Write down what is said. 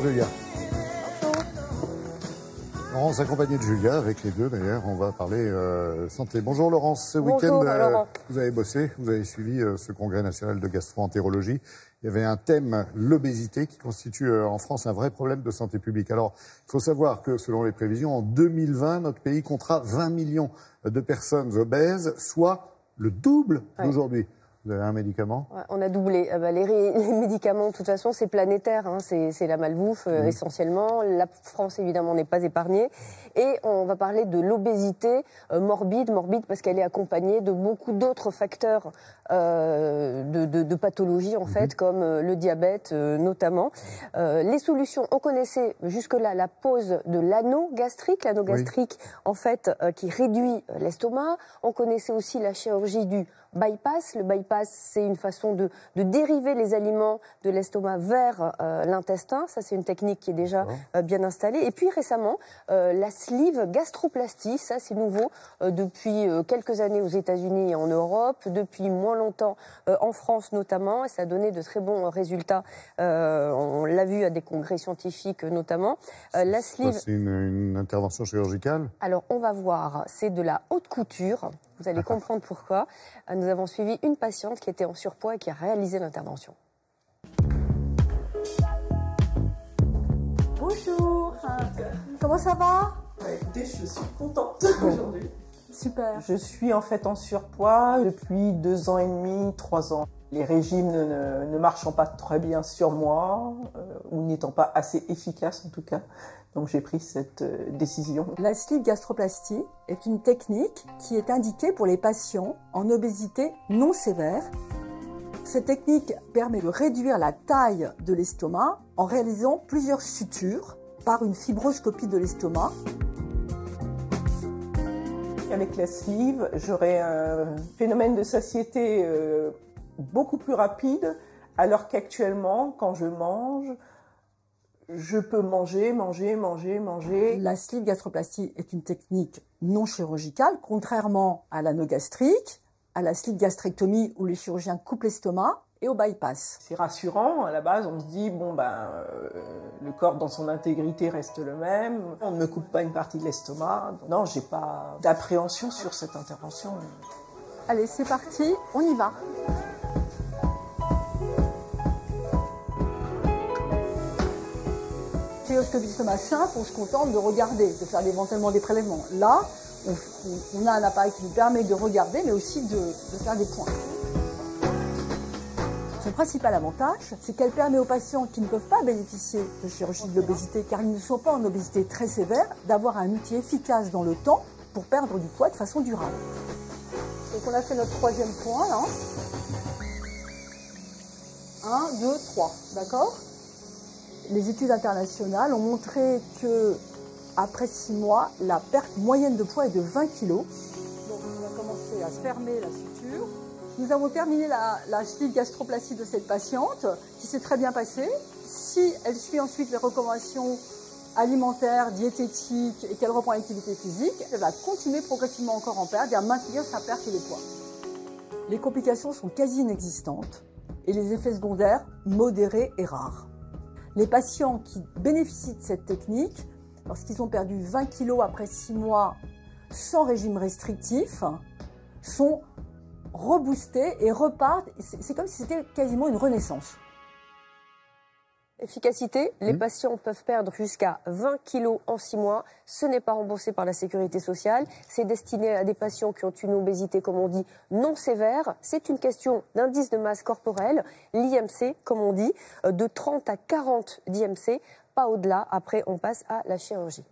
Julia. Laurence accompagnée de Julia, avec les deux d'ailleurs, on va parler santé. Bonjour Laurence, ce week-end vous avez bossé, vous avez suivi ce congrès national de gastro-entérologie. Il y avait un thème, l'obésité, qui constitue en France un vrai problème de santé publique. Alors, il faut savoir que selon les prévisions, en 2020, notre pays comptera 20 millions de personnes obèses, soit le double d'aujourd'hui. Vous avez un médicament? On a doublé. Les médicaments, de toute façon, c'est planétaire. Hein. C'est la malbouffe, essentiellement. La France, évidemment, n'est pas épargnée. Et on va parler de l'obésité morbide parce qu'elle est accompagnée de beaucoup d'autres facteurs de pathologie, en fait, comme le diabète, notamment. Les solutions, on connaissait jusque-là la pose de l'anneau gastrique. L'anneau gastrique, en fait, qui réduit l'estomac. On connaissait aussi la chirurgie du bypass. Le bypass, c'est une façon de dériver les aliments de l'estomac vers l'intestin. Ça, c'est une technique qui est déjà bien installée. Et puis récemment, la sleeve gastroplastie, ça c'est nouveau depuis quelques années aux États-Unis et en Europe, depuis moins longtemps en France notamment, et ça a donné de très bons résultats. On l'a vu à des congrès scientifiques notamment. La sleeve, c'est une intervention chirurgicale? Alors on va voir, c'est de la haute couture. Vous allez comprendre pourquoi. Nous avons suivi une patiente qui était en surpoids et qui a réalisé l'intervention. Bonjour. Comment ça va? Écoutez, je suis contente aujourd'hui. Super. Je suis en fait en surpoids depuis 2 ans et demi, 3 ans. Les régimes ne marchant pas très bien sur moi, ou n'étant pas assez efficaces en tout cas. Donc j'ai pris cette décision. La sleeve gastroplastie est une technique qui est indiquée pour les patients en obésité non sévère. Cette technique permet de réduire la taille de l'estomac en réalisant plusieurs sutures par une fibroscopie de l'estomac. Avec la sleeve, j'aurai un phénomène de satiété beaucoup plus rapide, alors qu'actuellement, quand je mange, je peux manger. La sleeve gastroplastie est une technique non chirurgicale, contrairement à l'anneau gastrique, à la sleeve gastrectomie où les chirurgiens coupent l'estomac et au bypass. C'est rassurant, à la base on se dit, le corps dans son intégrité reste le même, on ne me coupe pas une partie de l'estomac. Non, j'ai pas d'appréhension sur cette intervention. Allez, c'est parti, on y va. Cystoscopie d'estomac simple, on se contente de regarder, de faire éventuellement des prélèvements. Là, on a un appareil qui nous permet de regarder, mais aussi de faire des points. Son principal avantage, c'est qu'elle permet aux patients qui ne peuvent pas bénéficier de chirurgie de l'obésité, car ils ne sont pas en obésité très sévère, d'avoir un outil efficace dans le temps pour perdre du poids de façon durable. Donc on a fait notre 3e point, là. 1, 2, 3, d'accord ? Les études internationales ont montré que après 6 mois, la perte moyenne de poids est de 20 kg. Donc on va commencer à se fermer la suture. Nous avons terminé la sleeve gastroplastie de cette patiente qui s'est très bien passée. Si elle suit ensuite les recommandations alimentaires, diététiques et qu'elle reprend l'activité physique, elle va continuer progressivement encore en perte et à maintenir sa perte de poids. Les complications sont quasi inexistantes et les effets secondaires modérés et rares. Les patients qui bénéficient de cette technique, lorsqu'ils ont perdu 20 kg après 6 mois sans régime restrictif, sont reboostés et repartent. C'est comme si c'était quasiment une renaissance. Efficacité, les patients peuvent perdre jusqu'à 20 kg en 6 mois. Ce n'est pas remboursé par la sécurité sociale. C'est destiné à des patients qui ont une obésité, comme on dit, non sévère. C'est une question d'indice de masse corporelle, l'IMC, comme on dit, de 30 à 40 d'IMC, pas au-delà. Après, on passe à la chirurgie.